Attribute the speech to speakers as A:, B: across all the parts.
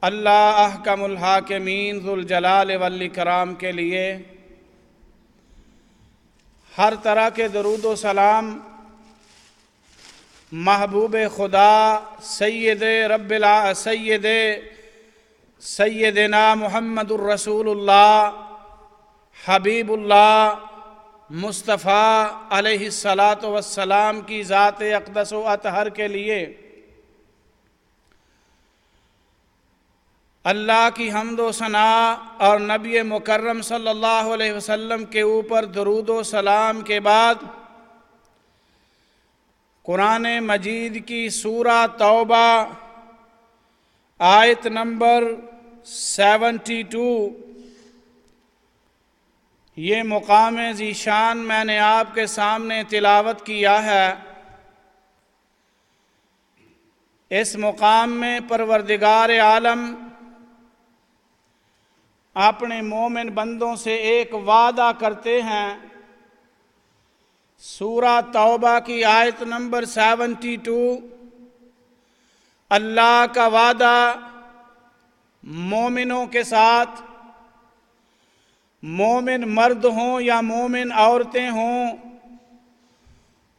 A: اللہ احکم الحاکمین ذوالجلال والاکرام کے لیے ہر طرح کے درود و سلام محبوب خدا سیدنا محمد الرسول اللہ حبیب اللہ مصطفیٰ علیہ الصلاۃ والسلام کی ذات اقدس و اطہر کے لیے اللہ کی حمد و ثنا اور نبی مکرم صلی اللہ علیہ وسلم کے اوپر درود و سلام کے بعد قرآن مجید کی سورہ توبہ آیت نمبر 72 یہ مقام ذیشان میں نے آپ کے سامنے تلاوت کیا ہے۔ اس مقام میں پروردگار عالم اپنے مومن بندوں سے ایک وعدہ کرتے ہیں۔ سورہ توبہ کی آیت نمبر 72 اللہ کا وعدہ مومنوں کے ساتھ، مومن مرد ہوں یا مومن عورتیں ہوں،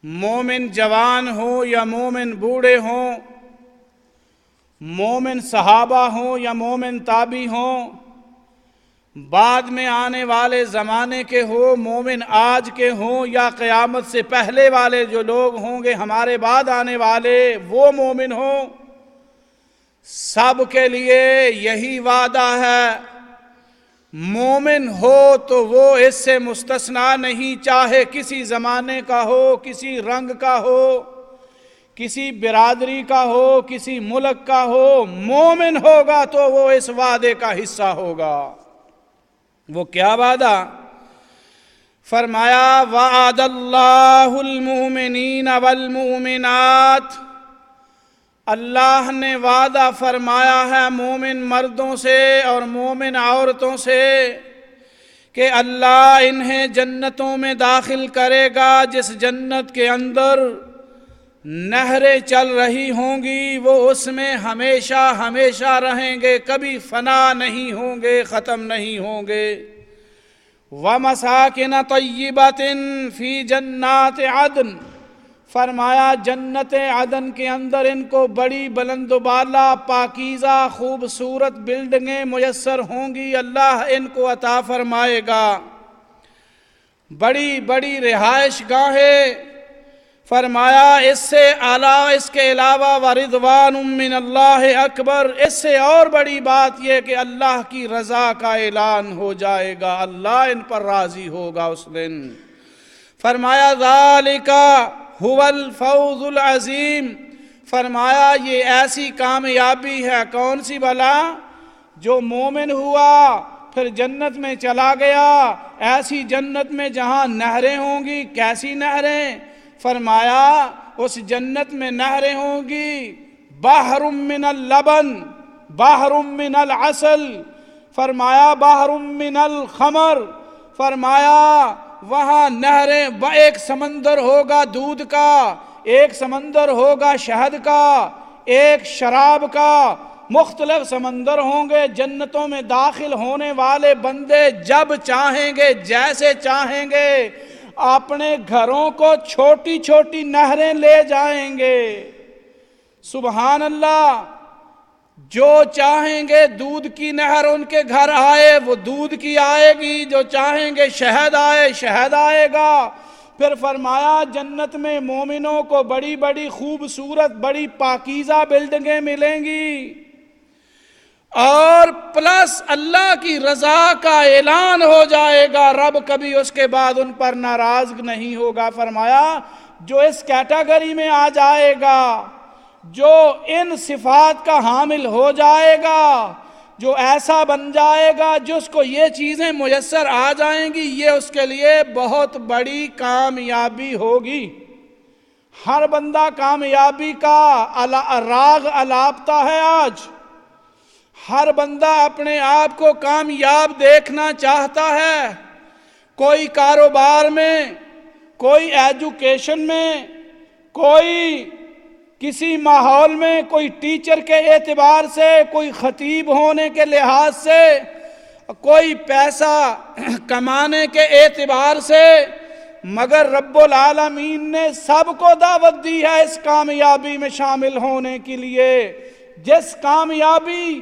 A: مومن جوان ہوں یا مومن بوڑھے ہوں، مومن صحابہ ہوں یا مومن تابعی ہوں، بعد میں آنے والے زمانے کے ہوں، مومن آج کے ہوں یا قیامت سے پہلے والے جو لوگ ہوں گے ہمارے بعد آنے والے وہ مومن ہوں، سب کے لیے یہی وعدہ ہے۔ مومن ہو تو وہ اس سے مستثنیٰ نہیں، چاہے کسی زمانے کا ہو، کسی رنگ کا ہو، کسی برادری کا ہو، کسی ملک کا ہو، مومن ہوگا تو وہ اس وعدے کا حصہ ہوگا۔ وہ کیا وعدہ؟ فرمایا وعد اللہ المؤمنین والمؤمنات، اللہ نے وعدہ فرمایا ہے مومن مردوں سے اور مومن عورتوں سے کہ اللہ انہیں جنتوں میں داخل کرے گا جس جنت کے اندر نہریں چل رہی ہوں گی، وہ اس میں ہمیشہ ہمیشہ رہیں گے، کبھی فنا نہیں ہوں گے، ختم نہیں ہوں گے۔ وَمَسَاكِنَ طَيِّبَةٍ فِي جَنَّاتِ عَدْنٍ، فرمایا جنت عدن کے اندر ان کو بڑی بلند و بالا پاکیزہ خوبصورت بلڈنگیں میسر ہوں گی، اللہ ان کو عطا فرمائے گا، بڑی بڑی رہائش گاہیں۔ فرمایا اس کے علاوہ ورضوان من اللہ اکبر، اس سے اور بڑی بات یہ کہ اللہ کی رضا کا اعلان ہو جائے گا، اللہ ان پر راضی ہوگا اس دن۔ فرمایا ذالک هو الفوز العظیم، فرمایا یہ ایسی کامیابی ہے، کون سی بلا؟ جو مومن ہوا پھر جنت میں چلا گیا، ایسی جنت میں جہاں نہریں ہوں گی۔ کیسی نہریں؟ فرمایا اس جنت میں نہریں ہوں گی بحر من اللبن، بحر من العسل، فرمایا بحر من الخمر، فرمایا وہاں نہریں، ایک سمندر ہوگا دودھ کا، ایک سمندر ہوگا شہد کا، ایک شراب کا، مختلف سمندر ہوں گے۔ جنتوں میں داخل ہونے والے بندے جب چاہیں گے جیسے چاہیں گے اپنے گھروں کو چھوٹی چھوٹی نہریں لے جائیں گے۔ سبحان اللہ، جو چاہیں گے دودھ کی نہر ان کے گھر آئے وہ دودھ کی آئے گی، جو چاہیں گے شہد آئے شہد آئے گا۔ پھر فرمایا جنت میں مومنوں کو بڑی بڑی خوبصورت بڑی پاکیزہ بلڈنگیں ملیں گی، اور پلس اللہ کی رضا کا اعلان ہو جائے گا، رب کبھی اس کے بعد ان پر ناراض نہیں ہوگا۔ فرمایا جو اس کیٹیگری میں آ جائے گا، جو ان صفات کا حامل ہو جائے گا، جو ایسا بن جائے گا جس کو یہ چیزیں میسر آ جائیں گی، یہ اس کے لیے بہت بڑی کامیابی ہوگی۔ ہر بندہ کامیابی کا راگ الاپتا ہے آج، ہر بندہ اپنے آپ کو کامیاب دیکھنا چاہتا ہے، کوئی کاروبار میں، کوئی ایجوکیشن میں، کوئی کسی ماحول میں کوئی ٹیچر کے اعتبار سے، کوئی خطیب ہونے کے لحاظ سے، کوئی پیسہ کمانے کے اعتبار سے، مگر رب العالمین نے سب کو دعوت دی ہے اس کامیابی میں شامل ہونے کے لیے۔ جس کامیابی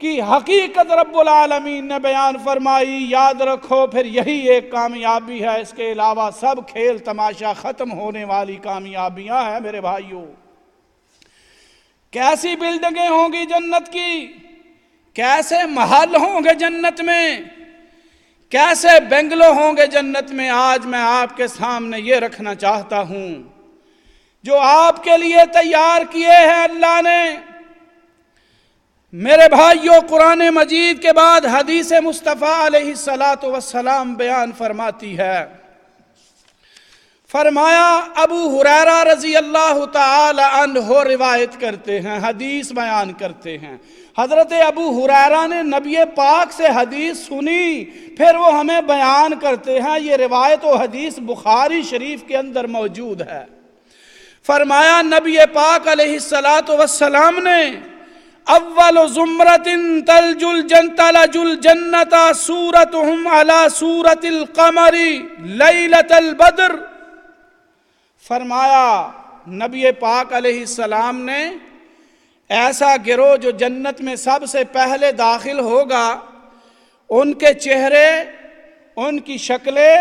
A: کی حقیقت رب العالمین نے بیان فرمائی، یاد رکھو پھر یہی ایک کامیابی ہے، اس کے علاوہ سب کھیل تماشا ختم ہونے والی کامیابیاں ہیں میرے بھائیوں۔ کیسی بلڈنگیں ہوں گی جنت کی، کیسے محل ہوں گے جنت میں، کیسے بنگلو ہوں گے جنت میں، آج میں آپ کے سامنے یہ رکھنا چاہتا ہوں جو آپ کے لیے تیار کیے ہیں اللہ نے۔ میرے بھائیوں، قرآن مجید کے بعد حدیث مصطفیٰ علیہ السلام بیان فرماتی ہے، فرمایا ابو ہریرہ رضی اللہ تعالی عنہ روایت کرتے ہیں، حدیث بیان کرتے ہیں۔ حضرت ابو ہریرہ نے نبی پاک سے حدیث سنی، پھر وہ ہمیں بیان کرتے ہیں۔ یہ روایت و حدیث بخاری شریف کے اندر موجود ہے۔ فرمایا نبی پاک علیہ السلام نے اول زمرۃ تلج الجنۃ صورتہم علی صورت القمر لیلۃ البدر، فرمایا نبی پاک علیہ السلام نے ایسا گروہ جو جنت میں سب سے پہلے داخل ہوگا، ان کے چہرے، ان کی شکلیں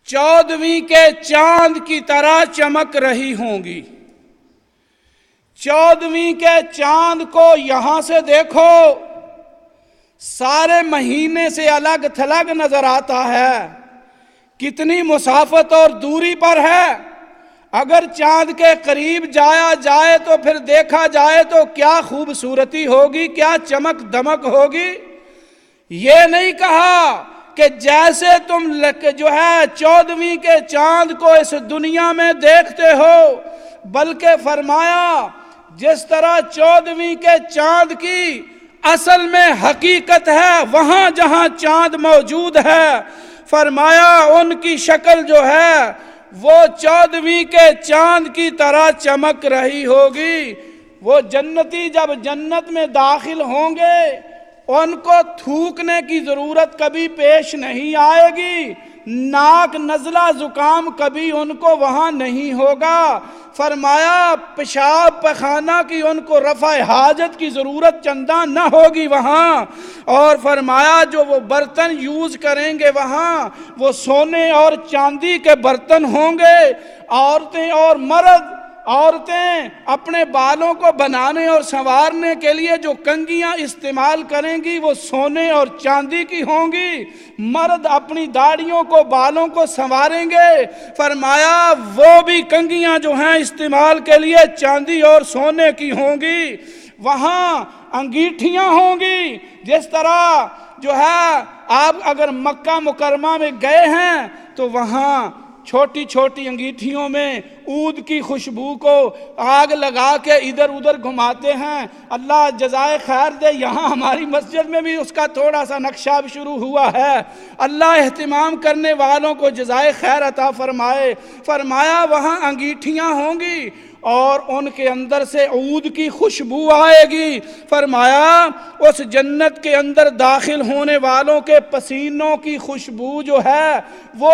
A: 14ویں کے چاند کی طرح چمک رہی ہوں گی۔ 14ویں کے چاند کو یہاں سے دیکھو، سارے مہینے سے الگ تھلگ نظر آتا ہے، کتنی مسافت اور دوری پر ہے۔ اگر چاند کے قریب جایا جائے تو پھر دیکھا جائے تو کیا خوبصورتی ہوگی، کیا چمک دمک ہوگی۔ یہ نہیں کہا کہ جیسے تم جو ہے 14ویں کے چاند کو اس دنیا میں دیکھتے ہو، بلکہ فرمایا جس طرح 14ویں کے چاند کی اصل میں حقیقت ہے، وہاں جہاں چاند موجود ہے، فرمایا ان کی شکل جو ہے وہ 14ویں کے چاند کی طرح چمک رہی ہوگی۔ وہ جنتی جب جنت میں داخل ہوں گے، ان کو تھوکنے کی ضرورت کبھی پیش نہیں آئے گی، ناک نزلہ زکام کبھی ان کو وہاں نہیں ہوگا۔ فرمایا پیشاب پخانہ کی ان کو رفع حاجت کی ضرورت چنداں نہ ہوگی وہاں، اور فرمایا جو وہ برتن یوز کریں گے وہاں وہ سونے اور چاندی کے برتن ہوں گے۔ عورتیں اور مرد، عورتیں اپنے بالوں کو بنانے اور سنوارنے کے لیے جو کنگھیاں استعمال کریں گی وہ سونے اور چاندی کی ہوں گی، مرد اپنی داڑھیوں کو، بالوں کو سنواریں گے، فرمایا وہ بھی کنگھیاں جو ہیں استعمال کے لیے چاندی اور سونے کی ہوں گی۔ وہاں انگیٹھیاں ہوں گی، جس طرح جو ہے آپ اگر مکہ مکرمہ میں گئے ہیں تو وہاں چھوٹی چھوٹی انگیٹھیوں میں عود کی خوشبو کو آگ لگا کے ادھر ادھر گھماتے ہیں۔ اللہ جزائے خیر دے، یہاں ہماری مسجد میں بھی اس کا تھوڑا سا نقشہ بھی شروع ہوا ہے۔ اللہ اہتمام کرنے والوں کو جزائے خیر عطا فرمائے۔ فرمایا وہاں انگیٹھیاں ہوں گی اور ان کے اندر سے عود کی خوشبو آئے گی۔ فرمایا اس جنت کے اندر داخل ہونے والوں کے پسینوں کی خوشبو جو ہے وہ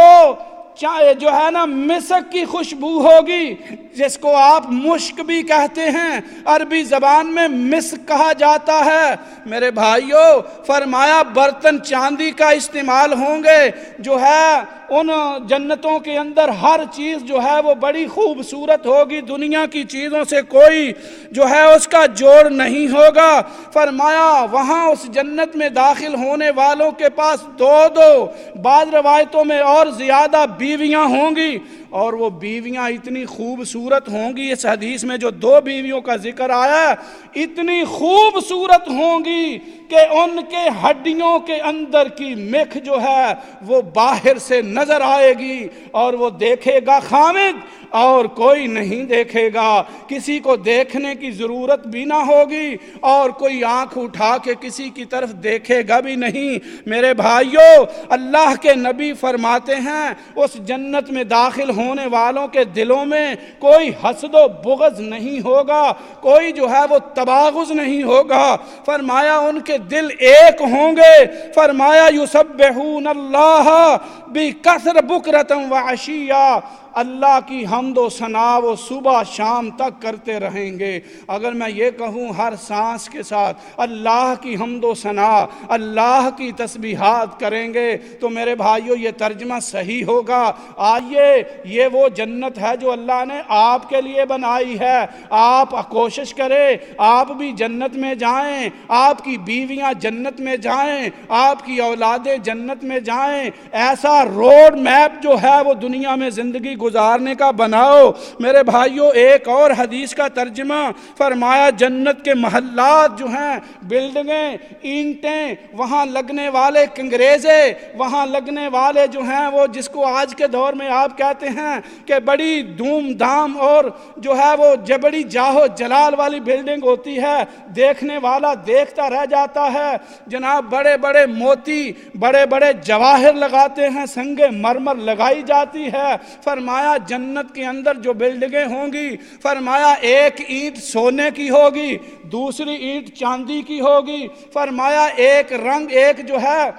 A: جو ہے نا مسک کی خوشبو ہوگی، جس کو آپ مشک بھی کہتے ہیں، عربی زبان میں مسک کہا جاتا ہے۔ میرے بھائیوں، فرمایا برتن چاندی کا استعمال ہوں گے، جو ہے ان جنتوں کے اندر ہر چیز جو ہے وہ بڑی خوبصورت ہوگی، دنیا کی چیزوں سے کوئی جو ہے اس کا جوڑ نہیں ہوگا۔ فرمایا وہاں اس جنت میں داخل ہونے والوں کے پاس 2 بعض روایتوں میں اور زیادہ بیویاں ہوں گی، اور وہ بیویاں اتنی خوبصورت ہوں گی، اس حدیث میں جو 2 بیویوں کا ذکر آیا ہے اتنی خوبصورت ہوں گی کہ ان کے ہڈیوں کے اندر کی مکھ جو ہے وہ باہر سے نظر آئے گی، اور وہ دیکھے گا خامد اور کوئی نہیں دیکھے گا، کسی کو دیکھنے کی ضرورت بھی نہ ہوگی، اور کوئی آنکھ اٹھا کے کسی کی طرف دیکھے گا بھی نہیں۔ میرے بھائیوں، اللہ کے نبی فرماتے ہیں اس جنت میں داخل ہونے والوں کے دلوں میں کوئی حسد و بغض نہیں ہوگا، کوئی جو ہے وہ تباغض نہیں ہوگا۔ فرمایا ان کے دل ایک ہوں گے۔ فرمایا یسبحون اللہ بکثرۃ بکرۃ وعشیہ، اللہ کی حمد و ثنا وہ صبح شام تک کرتے رہیں گے۔ اگر میں یہ کہوں ہر سانس کے ساتھ اللہ کی حمد و ثنا، اللہ کی تسبیحات کریں گے، تو میرے بھائیو یہ ترجمہ صحیح ہوگا۔ آئیے، یہ وہ جنت ہے جو اللہ نے آپ کے لیے بنائی ہے۔ آپ کوشش کریں آپ بھی جنت میں جائیں، آپ کی بیویاں جنت میں جائیں، آپ کی اولادیں جنت میں جائیں۔ ایسا روڈ میپ جو ہے وہ دنیا میں زندگی گزارنے کا بناؤ۔ میرے بھائیو ایک اور حدیث کا ترجمہ فرمایا، جنت کے محلات جو ہیں، بلڈنگیں، اینٹیں، وہاں لگنے والے کنگریزے، وہاں لگنے والے جو ہیں وہ جس کو آج کے دور میں آپ کہتے ہیں کہ بڑی دھوم دھام اور جو ہے وہ بڑی جاہو جلال والی بلڈنگ ہوتی ہے، دیکھنے والا دیکھتا رہ جاتا ہے۔ جناب بڑے بڑے موتی، بڑے بڑے جواہر لگاتے ہیں، سنگ مرمر لگائی جاتی ہے۔ فرمایا جنت کے اندر جو بلڈنگیں ہوں گی، فرمایا ایک اینٹ سونے کی ہوگی، دوسری اینٹ چاندی کی ہوگی۔ فرمایا ایک رنگ، ایک جو ہے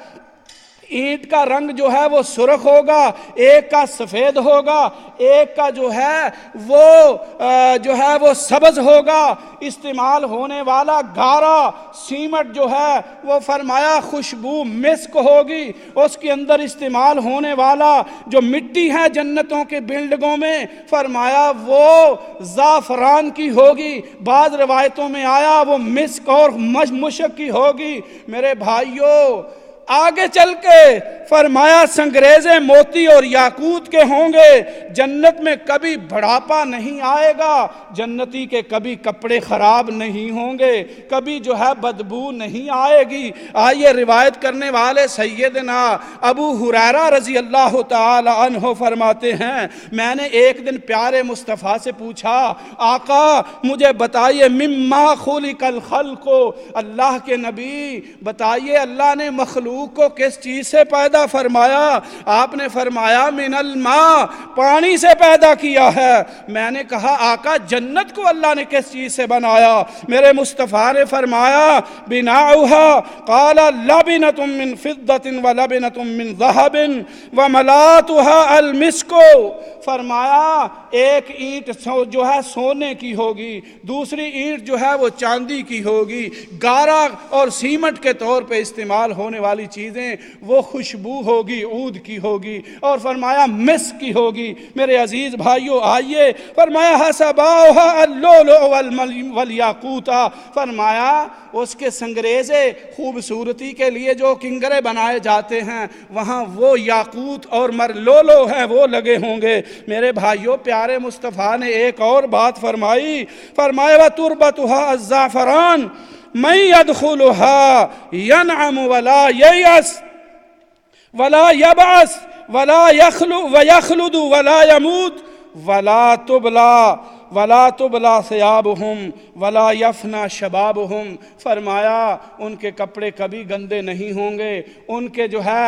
A: اینٹ کا رنگ جو ہے وہ سرخ ہوگا، ایک کا سفید ہوگا، ایک کا جو ہے وہ سبز ہوگا۔ استعمال ہونے والا گارا سیمٹ جو ہے وہ فرمایا خوشبو مسک ہوگی۔ اس کے اندر استعمال ہونے والا جو مٹی ہے جنتوں کے بلڈنگوں میں، فرمایا وہ زعفران کی ہوگی، بعض روایتوں میں آیا وہ مسک اور مشک کی ہوگی۔ میرے بھائیوں آگے چل کے فرمایا سنگریزے موتی اور یاقوت کے ہوں گے۔ جنت میں کبھی بڑھاپا نہیں آئے گا، جنتی کے کبھی کپڑے خراب نہیں ہوں گے، کبھی جو ہے بدبو نہیں آئے گی۔ آئیے روایت کرنے والے سیدنا ابو ہریرہ رضی اللہ تعالی عنہ فرماتے ہیں، میں نے ایک دن پیارے مصطفیٰ سے پوچھا، آقا مجھے بتائیے مما خلق الخلق، اللہ کے نبی بتائیے اللہ نے مخلوق کو کس چیز سے پیدا فرمایا؟ آپ نے فرمایا من الماء، پانی سے پیدا کیا ہے۔ میں نے کہا آقا جنت کو اللہ نے کس چیز سے بنایا؟ میرے مصطفیٰ نے فرمایا بناؤها قال لبنة من فضة ولبنة من ذهب وملاتها المسك۔ فرمایا ایک اینٹ جو ہے سونے کی ہوگی، دوسری اینٹ جو ہے وہ چاندی کی ہوگی، گارا اور سیمٹ کے طور پہ استعمال ہونے والی چیزیں وہ خوشبو ہوگی، عود کی ہوگی، اور فرمایا مسک کی ہوگی۔ میرے عزیز بھائیو آئیے، فرمایا حسباؤها اللؤلؤ والیاقوت، فرمایا اس کے سنگریزے خوبصورتی کے لیے جو کنگرے بنائے جاتے ہیں وہاں وہ یاقوت اور مرلولو ہیں وہ لگے ہوں گے۔ میرے بھائیوں پیارے مصطفیٰ نے ایک اور بات فرمائی، فرمایا وَتُرْبَتُهَا الزَّعْفَرَانُ مَن يَدْخُلُهَا يَنْعَمُ وَلَا يَيْأَسُ وَلَا يَبْعَثُ وَلَا يَخْلُدُ وَلَا يَمُوتُ وَلَا تُبْلَى ثِيَابُهُمْ وَلَا يَفْنَى شَبَابُهُمْ۔ فرمایا ان کے کپڑے کبھی گندے نہیں ہوں گے، ان کے جو ہے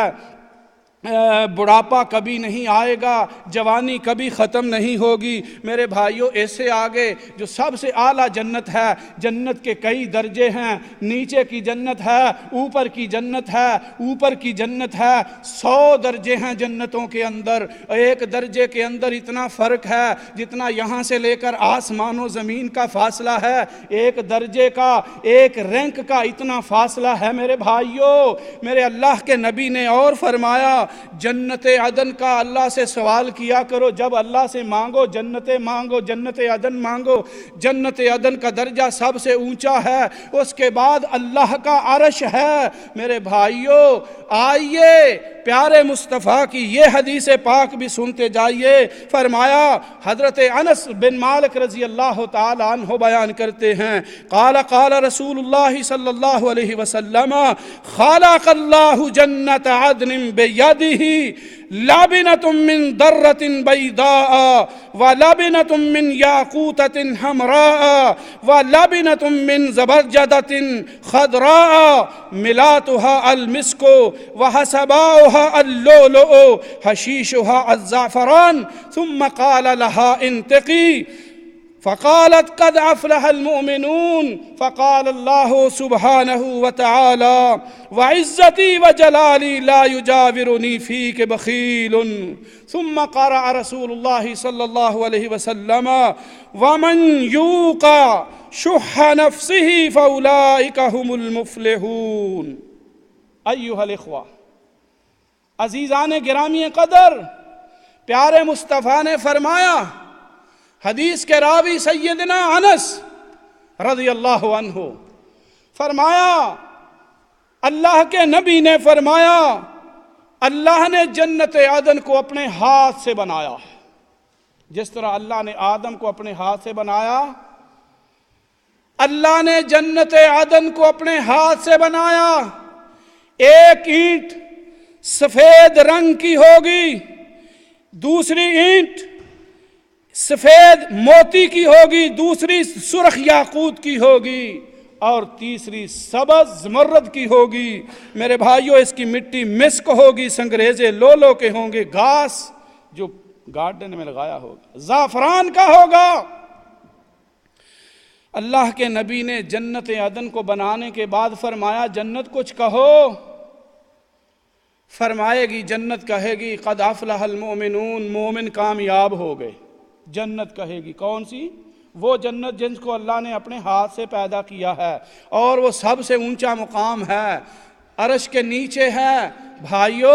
A: بڑھاپا کبھی نہیں آئے گا، جوانی کبھی ختم نہیں ہوگی۔ میرے بھائیوں اس سے آگے جو سب سے اعلیٰ جنت ہے، جنت کے کئی درجے ہیں، نیچے کی جنت ہے، اوپر کی جنت ہے، اوپر کی جنت ہے، 100 درجے ہیں جنتوں کے اندر۔ ایک درجے کے اندر اتنا فرق ہے جتنا یہاں سے لے کر آسمان و زمین کا فاصلہ ہے، ایک درجے کا، ایک رینک کا اتنا فاصلہ ہے۔ میرے بھائیوں میرے اللہ کے نبی نے اور فرمایا جنت عدن کا اللہ سے سوال کیا کرو، جب اللہ سے مانگو جنت مانگو، جنت عدن مانگو۔ جنت عدن کا درجہ سب سے اونچا ہے، اس کے بعد اللہ کا عرش ہے۔ میرے بھائیوں آئیے پیارے مصطفیٰ کی یہ حدیث پاک بھی سنتے جائیے۔ فرمایا حضرت انس بن مالک رضی اللہ تعالی عنہ بیان کرتے ہیں، قال قال رسول اللہ صلی اللہ علیہ وسلم خلق اللہ جنت عدن بید يده لابنة من درة بيضاء ولبنة من ياقوتة حمراء ولبنة من زبرجدة خضراء ملاتها المسك وحسباؤها اللؤلؤ حشيشها الزعفران ثم قال لها انطقي فقالت قد أفلح المؤمنون فقال الله سبحانه وتعالى وعزتي وجلالي لا يجاورني فيك بخيل ثم قرأ رسول الله صلى الله عليه وسلم ومن يوق شح نفسه فأولئك هم المفلحون. أيها الإخوة، عزیزان گرامی قدر، پیارے مصطفیٰ نے فرمایا، حدیث کے راوی سیدنا انس رضی اللہ عنہ فرمایا، اللہ کے نبی نے فرمایا اللہ نے جنت عدن کو اپنے ہاتھ سے بنایا. جس طرح اللہ نے آدم کو اپنے ہاتھ سے بنایا، اللہ نے جنت عدن کو اپنے ہاتھ سے بنایا. ایک اینٹ سفید رنگ کی ہوگی، دوسری اینٹ سفید موتی کی ہوگی، دوسری سرخ یاقوت کی ہوگی اور تیسری سبز زمرد کی ہوگی. میرے بھائیوں، اس کی مٹی مسک ہوگی، سنگریزے لولو کے ہوں گے، گھاس جو گارڈن میں لگایا ہوگا زعفران کا ہوگا. اللہ کے نبی نے جنت عدن کو بنانے کے بعد فرمایا جنت کچھ کہو. فرمائے گی، جنت کہے گی قد افلح المؤمنون، مومن کامیاب ہو گئے. جنت کہے گی کون سی؟ وہ جنت جن کو اللہ نے اپنے ہاتھ سے پیدا کیا ہے اور وہ سب سے اونچا مقام ہے، عرش کے نیچے ہے. بھائیو،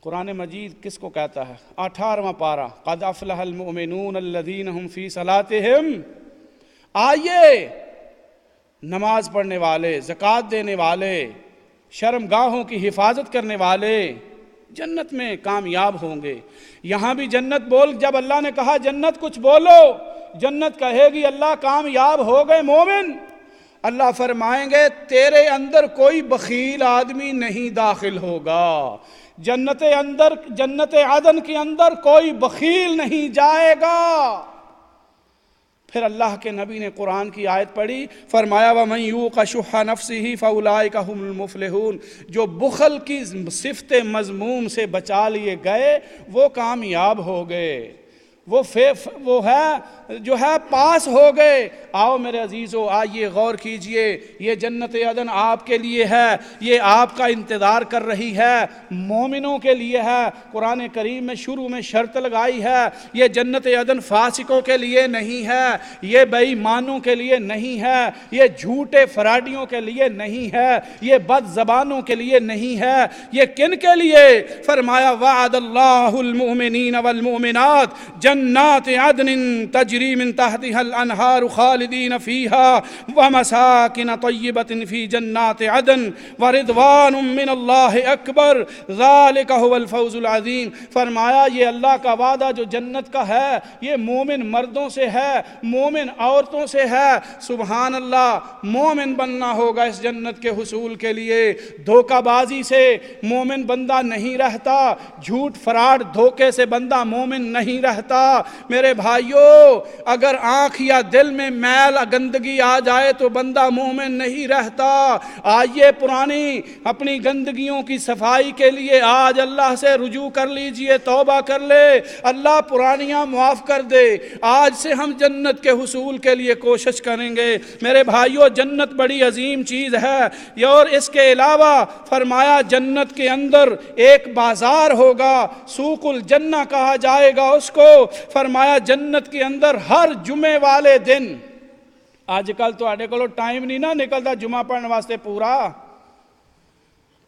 A: قرآن مجید کس کو کہتا ہے؟ 18واں پارہ، قد افلح المؤمنون الذین هم فی صلاتہم. آئیے، نماز پڑھنے والے، زکوٰۃ دینے والے، شرمگاہوں کی حفاظت کرنے والے جنت میں کامیاب ہوں گے. یہاں بھی جنت بول، جب اللہ نے کہا جنت کچھ بولو، جنت کہے گی اللہ کامیاب ہو گئے مومن. اللہ فرمائیں گے تیرے اندر کوئی بخیل آدمی نہیں داخل ہوگا. جنت عدن کے اندر کوئی بخیل نہیں جائے گا. پھر اللہ کے نبی نے قرآن کی آیت پڑھی، فرمایا وَمَن يُوقَ شُحَّ نَفْسِهِ فَأُولَئِكَ هُمُ الْمُفْلِحُونَ. جو بخل کی صفت مذموم سے بچا لیے گئے وہ کامیاب ہو گئے، وہ ہے جو ہے پاس ہو گئے. آؤ میرے عزیزو، آئیے غور کیجئے، یہ جنت عدن آپ کے لیے ہے، یہ آپ کا انتظار کر رہی ہے، مومنوں کے لیے ہے. قرآن کریم میں شروع میں شرط لگائی ہے، یہ جنت عدن فاسقوں کے لیے نہیں ہے، یہ بے ایمانوں کے لیے نہیں ہے، یہ جھوٹے فراڈیوں کے لیے نہیں ہے، یہ بد زبانوں کے لیے نہیں ہے. یہ کن کے لیے؟ فرمایا وعد اللہ المؤمنین والمؤمنات جنات عدن تجری من تحتها الانہار خالدین فیہا ومساکن طیبۃ فی جنات عدن ورضوان من اللہ اکبر ذالک هو الفوز العظیم. فرمایا یہ اللہ کا وعدہ جو جنت کا ہے یہ مومن مردوں سے ہے، مومن عورتوں سے ہے. سبحان اللہ، مومن بننا ہوگا اس جنت کے حصول کے لیے. دھوکہ بازی سے مومن بندہ نہیں رہتا، جھوٹ فراڈ دھوکے سے بندہ مومن نہیں رہتا. میرے بھائیوں، اگر آنکھ یا دل میں میل گندگی آ جائے تو بندہ مومن نہیں رہتا. آئیے پرانی اپنی گندگیوں کی صفائی کے لیے آج اللہ سے رجوع کر لیجئے، توبہ کر لے، اللہ پرانیاں معاف کر دے. آج سے ہم جنت کے حصول کے لیے کوشش کریں گے. میرے بھائیوں، جنت بڑی عظیم چیز ہے. اور اس کے علاوہ فرمایا جنت کے اندر ایک بازار ہوگا، سوق الجنہ کہا جائے گا اس کو. فرمایا جنت کے اندر ہر جمعے والے دن، آج کل تو آڈے کلو ٹائم نہیں نہ نکلتا جمعہ پڑھنے واسطے پورا.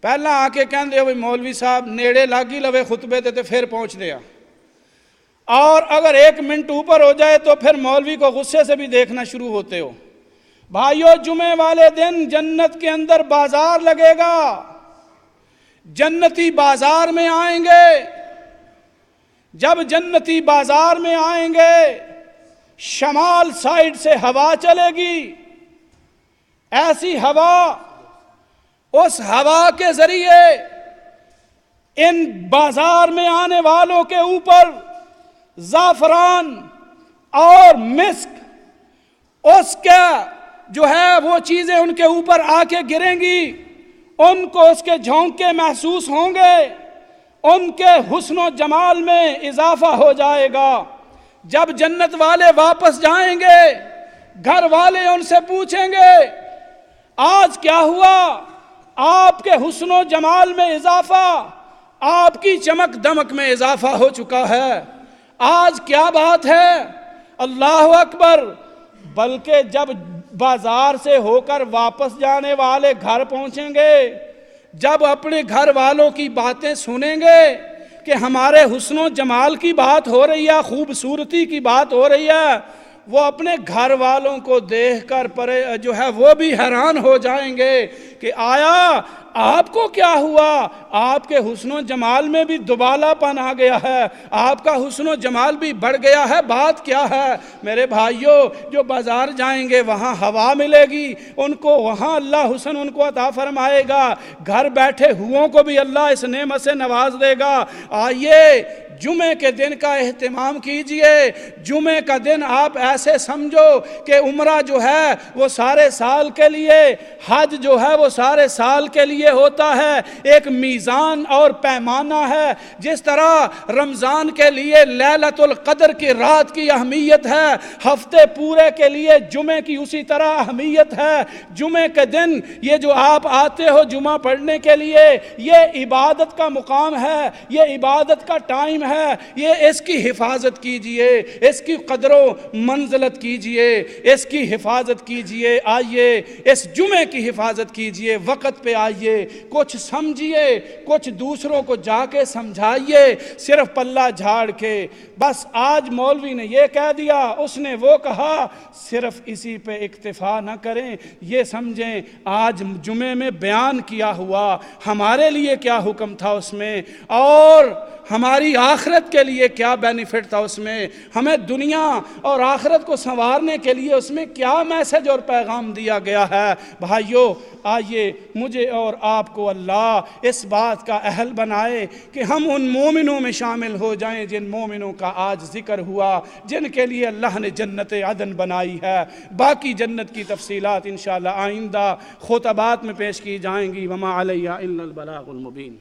A: پہلا آ کے کہندے ہوئے مولوی صاحب نیڑے لاگی لوے خطبے تے پھر پہنچ دیا، اور اگر 1 منٹ اوپر ہو جائے تو پھر مولوی کو غصے سے بھی دیکھنا شروع ہوتے ہو. بھائیو، جمعے والے دن جنت کے اندر بازار لگے گا، جنتی بازار میں آئیں گے. جب جنتی بازار میں آئیں گے شمال سائیڈ سے ہوا چلے گی، ایسی ہوا، اس ہوا کے ذریعے ان بازار میں آنے والوں کے اوپر زعفران اور مسک اس کا جو ہے وہ چیزیں ان کے اوپر آ کے گریں گی، ان کو اس کے جھونکے محسوس ہوں گے، ان کے حسن و جمال میں اضافہ ہو جائے گا۔ جب جنت والے واپس جائیں گے، گھر والے ان سے پوچھیں گے آج کیا ہوا؟ آپ کے حسن و جمال میں اضافہ، آپ کی چمک دمک میں اضافہ ہو چکا ہے، آج کیا بات ہے؟ اللہ اکبر۔ بلکہ جب بازار سے ہو کر واپس جانے والے گھر پہنچیں گے، جب اپنے گھر والوں کی باتیں سنیں گے کہ ہمارے حسن و جمال کی بات ہو رہی ہے، خوبصورتی کی بات ہو رہی ہے، وہ اپنے گھر والوں کو دیکھ کر جو ہے وہ بھی حیران ہو جائیں گے کہ آیا آپ کو کیا ہوا؟ آپ کے حسن و جمال میں بھی دوبالا پن آ گیا ہے، آپ کا حسن و جمال بھی بڑھ گیا ہے، بات کیا ہے؟ میرے بھائیوں، جو بازار جائیں گے وہاں ہوا ملے گی ان کو، وہاں اللہ حسن ان کو عطا فرمائے گا، گھر بیٹھے ہوئوں کو بھی اللہ اس نعمت سے نواز دے گا۔ آئیے جمعے کے دن کا اہتمام کیجئے، جمعے کا دن آپ ایسے سمجھو کہ عمرہ جو ہے وہ سارے سال کے لیے، حج جو ہے وہ سارے سال کے لیے ہوتا ہے، ایک میزان اور پیمانہ ہے۔ جس طرح رمضان کے لیے لیلۃ القدر کی رات کی اہمیت ہے، ہفتے پورے کے لیے جمعے کی اسی طرح اہمیت ہے۔ جمعے کے دن یہ جو آپ آتے ہو جمعہ پڑھنے کے لیے، یہ عبادت کا مقام ہے، یہ عبادت کا ٹائم ہے، یہ اس کی حفاظت کیجئے، اس کی قدر و منزلت کیجئے، اس کی حفاظت کیجئے۔ آئیے اس جمعے کی حفاظت کیجئے، وقت پہ آئیے، کچھ سمجھیے، کچھ دوسروں کو جا کے سمجھائیے، صرف پلہ جھاڑ کے بس آج مولوی نے یہ کہہ دیا، اس نے وہ کہا، صرف اسی پہ اکتفا نہ کریں، یہ سمجھیں آج جمعے میں بیان کیا ہوا ہمارے لیے کیا حکم تھا اس میں، اور ہماری آخرت کے لیے کیا بینیفٹ تھا اس میں، ہمیں دنیا اور آخرت کو سنوارنے کے لیے اس میں کیا میسج اور پیغام دیا گیا ہے۔ بھائیو آئیے مجھے اور آپ کو اللہ اس بات کا اہل بنائے کہ ہم ان مومنوں میں شامل ہو جائیں جن مومنوں کا آج ذکر ہوا، جن کے لیے اللہ نے جنت عدن بنائی ہے۔ باقی جنت کی تفصیلات انشاءاللہ آئندہ خطبات میں پیش کی جائیں گی۔ وما علیہ الا البلاغ المبین۔